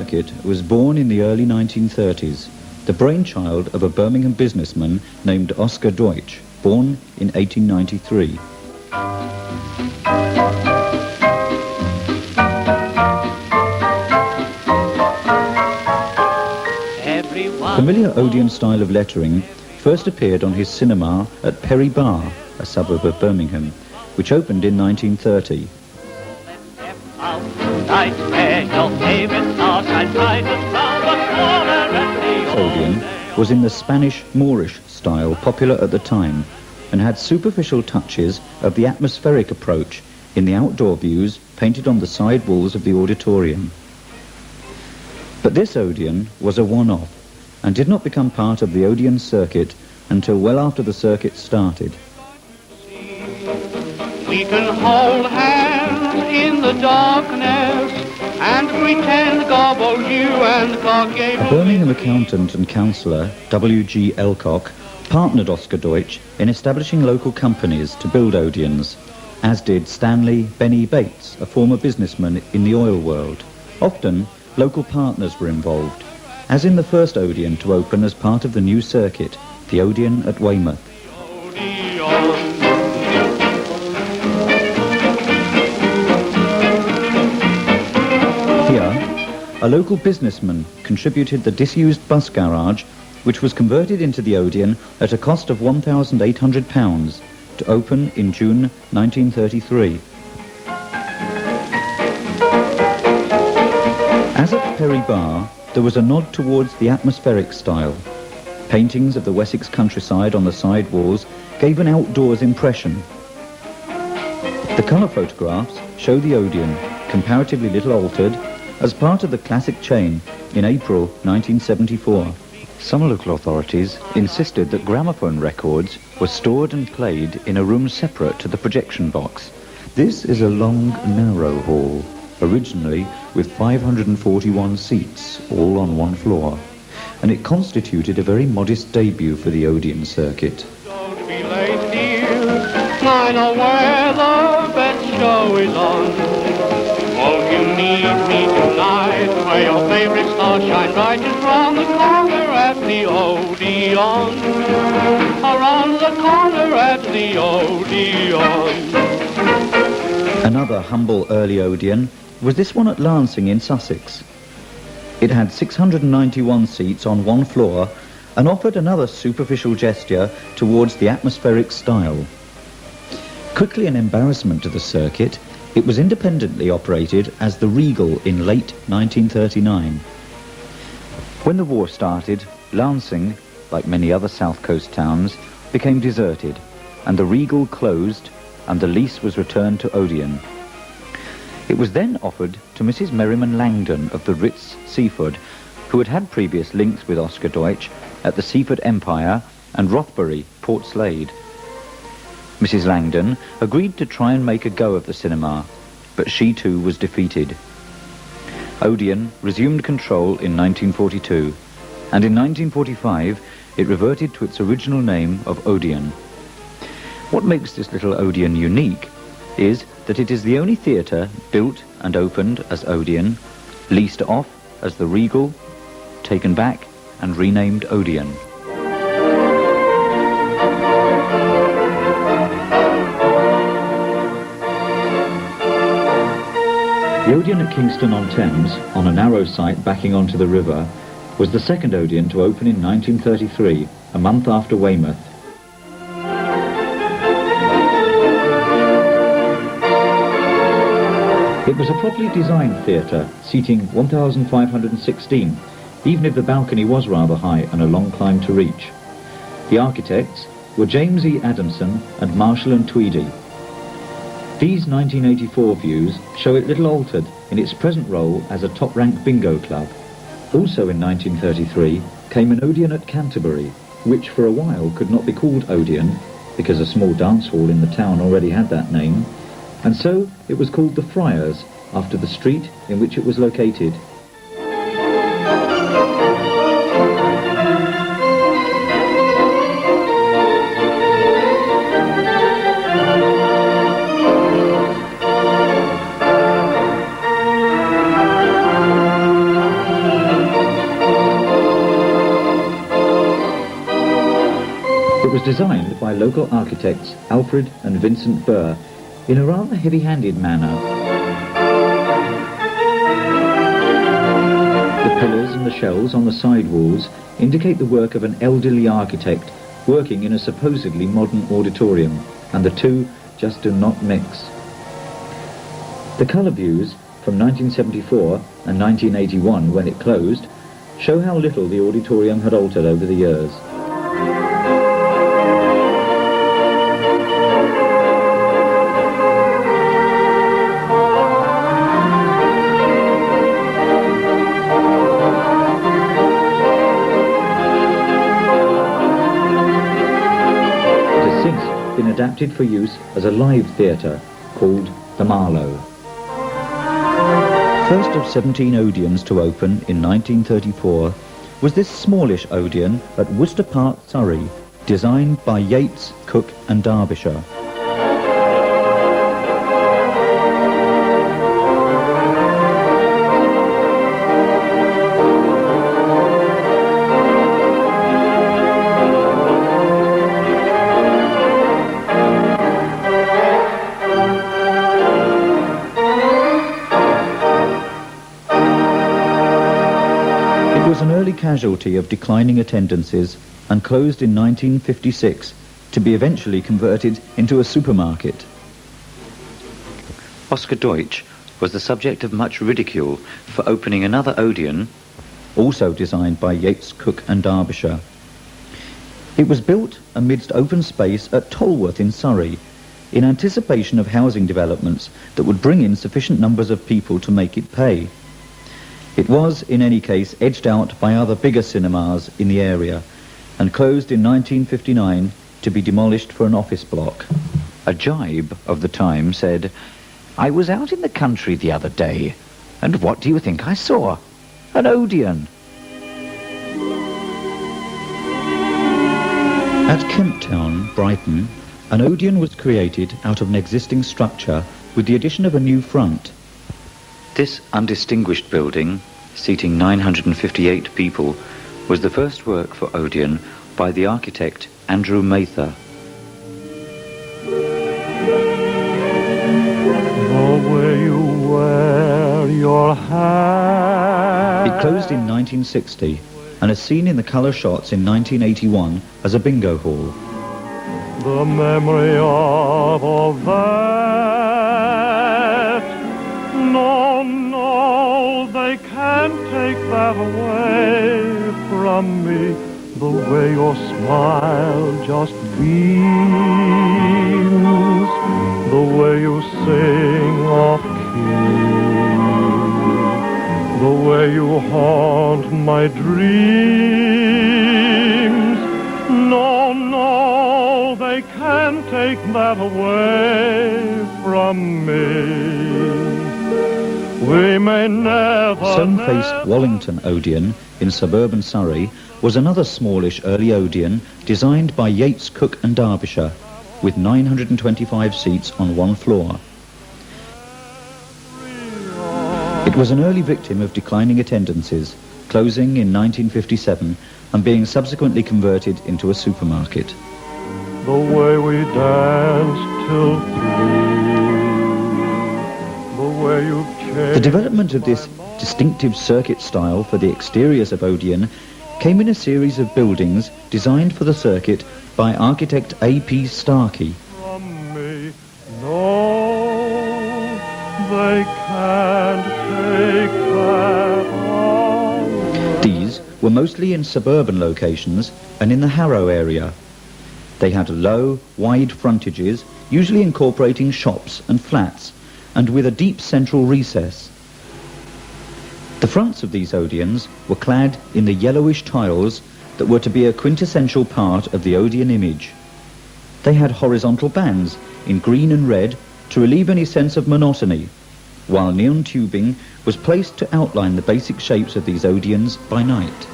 circuit was born in the early 1930s, the brainchild of a Birmingham businessman named Oscar Deutsch, born in 1893. Familiar Odeon style of lettering first appeared on his cinema at Perry Barr, a suburb of Birmingham, which opened in 1930. Odeon was in the Spanish Moorish style popular at the time and had superficial touches of the atmospheric approach in the outdoor views painted on the side walls of the auditorium. But this Odeon was a one-off and did not become part of the Odeon circuit until well after the circuit started. We can hold hands in the darkness and pretend God both you and God gave A Birmingham accountant and councillor, W.G. Elcock, partnered Oscar Deutsch in establishing local companies to build Odeons, as did Stanley Benny Bates, a former businessman in the oil world. Often, local partners were involved, as in the first Odeon to open as part of the new circuit, the Odeon at Weymouth. Here, a local businessman contributed the disused bus garage, which was converted into the Odeon at a cost of £1,800 to open in June 1933. As at Perry Barr, there was a nod towards the atmospheric style. Paintings of the Wessex countryside on the side walls gave an outdoors impression. The colour photographs show the Odeon, comparatively little altered, as part of the classic chain in April 1974. Some local authorities insisted that gramophone records were stored and played in a room separate to the projection box. This is a long, narrow hall, originally with 541 seats, all on one floor, and it constituted a very modest debut for the Odeon circuit. Don't be late, dear. I know where the best show is on. Won't you meet me tonight, where your favorite stars shine brightest round the corner at the Odeon, around the corner at the Odeon. Another humble early Odeon was this one at Lancing in Sussex. It had 691 seats on one floor and offered another superficial gesture towards the atmospheric style. Quickly an embarrassment to the circuit, it was independently operated as the Regal in late 1939. When the war started, Lancing, like many other South Coast towns, became deserted, and the Regal closed and the lease was returned to Odeon. It was then offered to Mrs. Merriman Langdon of the Ritz Seaford, who had had previous links with Oscar Deutsch at the Seaford Empire and Rothbury, Port Slade. Mrs. Langdon agreed to try and make a go of the cinema, but she too was defeated. Odeon resumed control in 1942, and in 1945 it reverted to its original name of Odeon. What makes this little Odeon unique is that it is the only theatre built and opened as Odeon, leased off as the Regal, taken back and renamed Odeon. The Odeon at Kingston-on-Thames, on a narrow site backing onto the river, was the second Odeon to open in 1933, a month after Weymouth. It was a properly designed theatre, seating 1,516, even if the balcony was rather high and a long climb to reach. The architects were James E. Adamson and Marshall and Tweedy. These 1984 views show it little altered in its present role as a top-ranked bingo club. Also in 1933 came an Odeon at Canterbury, which for a while could not be called Odeon, because a small dance hall in the town already had that name, and so it was called the Friars, after the street in which it was located. was designed by local architects Alfred and Vincent Burr in a rather heavy-handed manner. The pillars and the shells on the side walls indicate the work of an elderly architect working in a supposedly modern auditorium, and the two just do not mix. The colour views from 1974 and 1981, when it closed, show how little the auditorium had altered over the years. It has since been adapted for use as a live theatre called the Marlow. First of 17 Odeons to open in 1934 was this smallish Odeon at Worcester Park, Surrey, designed by Yates, Cook and Derbyshire. It was an early casualty of declining attendances and closed in 1956 to be eventually converted into a supermarket. Oscar Deutsch was the subject of much ridicule for opening another Odeon, also designed by Yates, Cook and Derbyshire. It was built amidst open space at Tolworth in Surrey in anticipation of housing developments that would bring in sufficient numbers of people to make it pay. It was, in any case, edged out by other bigger cinemas in the area and closed in 1959 to be demolished for an office block. A jibe of the time said, "I was out in the country the other day, and what do you think I saw? An Odeon." At KEMP Town, Brighton, an Odeon was created out of an existing structure with the addition of a new front. This undistinguished building, seating 958 people, was the first work for Odeon by the architect Andrew Mather. The way you wear your hat. It closed in 1960 and is seen in the colour shots in 1981 as a bingo hall. The memory of all that. No, no, they can't take that away from me. The way your smile just beams, the way you sing off-key, the way you haunt my dreams. No, no, they can't take that away from me. We may never... Stone-faced Wallington Odeon in suburban Surrey was another smallish early Odeon designed by Yates, Cook and Derbyshire, with 925 seats on one floor. It was an early victim of declining attendances, closing in 1957 and being subsequently converted into a supermarket. The way we danced till 3, the way you changed... The development of this distinctive circuit style for the exteriors of Odeon came in a series of buildings designed for the circuit by architect A.P. Starkey. From me, no, they can't take that away. These were mostly in suburban locations and in the Harrow area. They had low, wide frontages, usually incorporating shops and flats, and with a deep central recess. The fronts of these Odeons were clad in the yellowish tiles that were to be a quintessential part of the Odeon image. They had horizontal bands in green and red to relieve any sense of monotony, while neon tubing was placed to outline the basic shapes of these Odeons by night.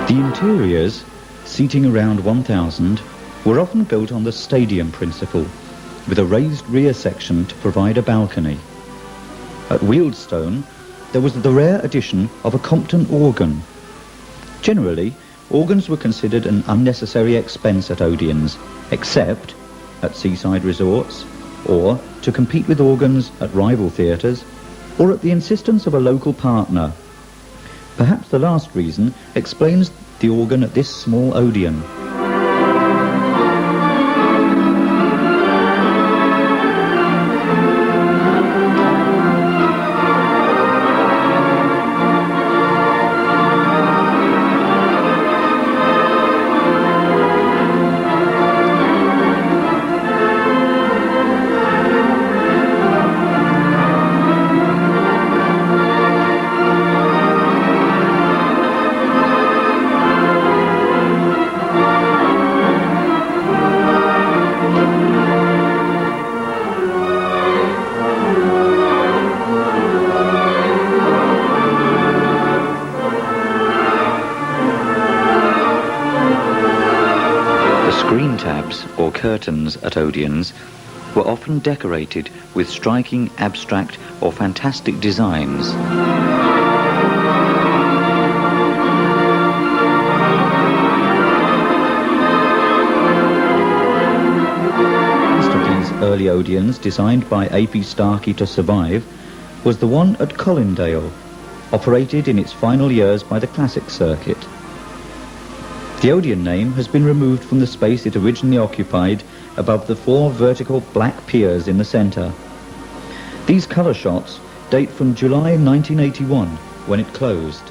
The interiors, seating around 1,000, were often built on the stadium principle, with a raised rear section to provide a balcony. At WEALDSTONE, there was the rare addition of a Compton organ. Generally, organs were considered an unnecessary expense at ODEONS, except at seaside resorts, or to compete with organs at rival theatres, or at the insistence of a local partner. Perhaps the last reason explains the organ at this small ODEON. Screen tabs, or curtains, at ODEONS were often decorated with striking, abstract or fantastic designs. Last of these early ODEONS, designed by A.P. Starkey to survive, was the one at Colindale, operated in its final years by the Classic Circuit. The ODEON name has been removed from the space it originally occupied above the 4 vertical black piers in the centre. These colour shots date from July 1981, when it closed.